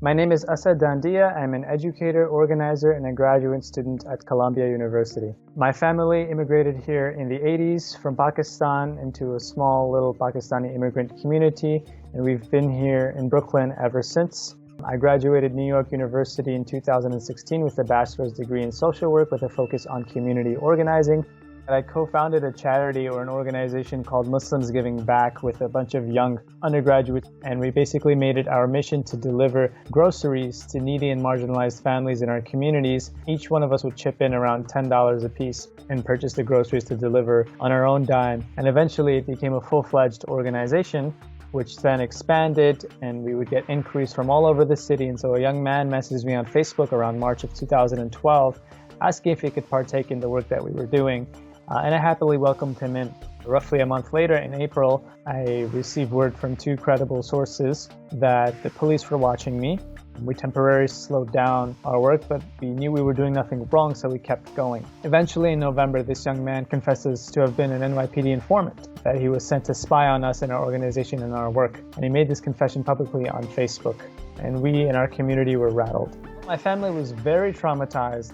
My name is Asad Dandia. I'm an educator, organizer, and a graduate student at Columbia University. My family immigrated here in the 80s from Pakistan into a small little Pakistani immigrant community, and we've been here in Brooklyn ever since. I graduated New York University in 2016 with a bachelor's degree in social work with a focus on community organizing. I co-founded a charity or an organization called Muslims Giving Back with a bunch of young undergraduates, and we basically made it our mission to deliver groceries to needy and marginalized families in our communities. Each one of us would chip in around $10 a piece and purchase the groceries to deliver on our own dime. And eventually it became a full-fledged organization, which then expanded, and we would get inquiries from all over the city. And so a young man messaged me on Facebook around March of 2012, asking if he could partake in the work that we were doing. And I happily welcomed him in. Roughly a month later, in April, I received word from two credible sources that the police were watching me. We temporarily slowed down our work, but we knew we were doing nothing wrong, so we kept going. Eventually, in November, this young man confesses to have been an NYPD informant, that he was sent to spy on us and our organization and our work. And he made this confession publicly on Facebook. And we in our community were rattled. My family was very traumatized.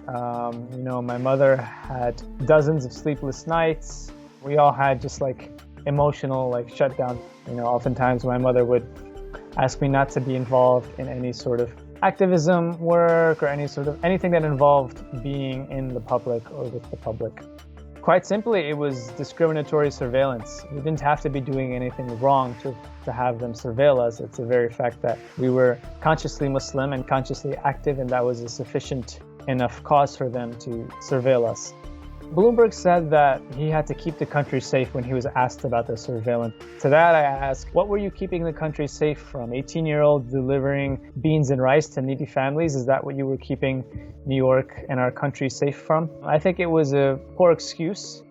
My mother had dozens of sleepless nights. We all had just emotional shutdown. Oftentimes my mother would ask me not to be involved in any sort of activism work or anything that involved being in the public or with the public. Quite simply, it was discriminatory surveillance. We didn't have to be doing anything wrong to have them surveil us. It's the very fact that we were consciously Muslim and consciously active, and that was a sufficient enough cause for them to surveil us. Bloomberg said that he had to keep the country safe when he was asked about the surveillance. To that I asked, what were you keeping the country safe from? 18-year-olds delivering beans and rice to needy families? Is that what you were keeping New York and our country safe from? I think it was a poor excuse.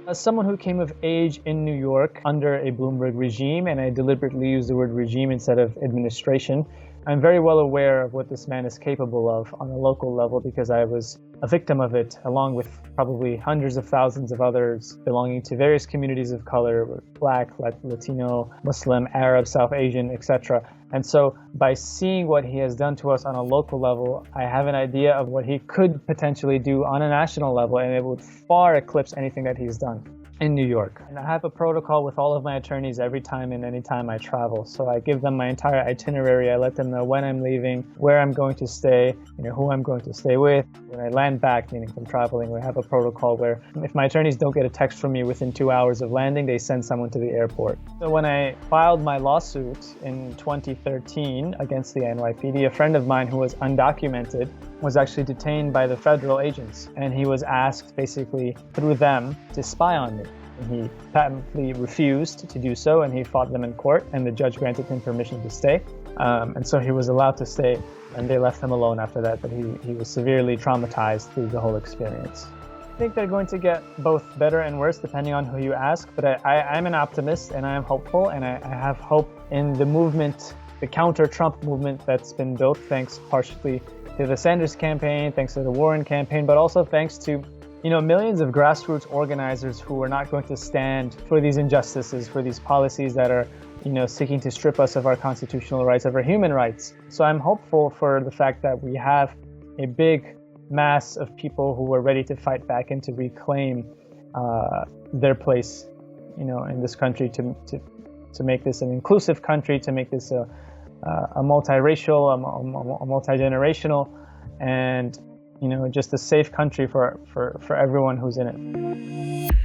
As someone who came of age in New York under a Bloomberg regime, and I deliberately use the word regime instead of administration, I'm very well aware of what this man is capable of on a local level because I was a victim of it, along with probably hundreds of thousands of others belonging to various communities of color, Black, Latino, Muslim, Arab, South Asian, etc. And so by seeing what he has done to us on a local level, I have an idea of what he could potentially do on a national level, and it would far eclipse anything that he's done in New York. And I have a protocol with all of my attorneys every time and any time I travel. So I give them my entire itinerary. I let them know when I'm leaving, where I'm going to stay, who I'm going to stay with. When I land back, meaning from traveling, we have a protocol where if my attorneys don't get a text from me within 2 hours of landing, they send someone to the airport. So when I filed my lawsuit in 2013 against the NYPD, a friend of mine who was undocumented was actually detained by the federal agents, and he was asked basically through them to spy on me. And he patently refused to do so, and he fought them in court, and the judge granted him permission to stay. And so he was allowed to stay, and they left him alone after that, but he was severely traumatized through the whole experience. I think they're going to get both better and worse depending on who you ask, but I'm an optimist and I am hopeful, and I have hope in the movement, the counter-Trump movement that's been built thanks partially to the Sanders campaign, thanks to the Warren campaign, but also thanks to millions of grassroots organizers who are not going to stand for these injustices, for these policies that are seeking to strip us of our constitutional rights, of our human rights. So I'm hopeful for the fact that we have a big mass of people who are ready to fight back and to reclaim their place in this country, to make this an inclusive country, to make this a multiracial, a multi-generational, and just a safe country for everyone who's in it.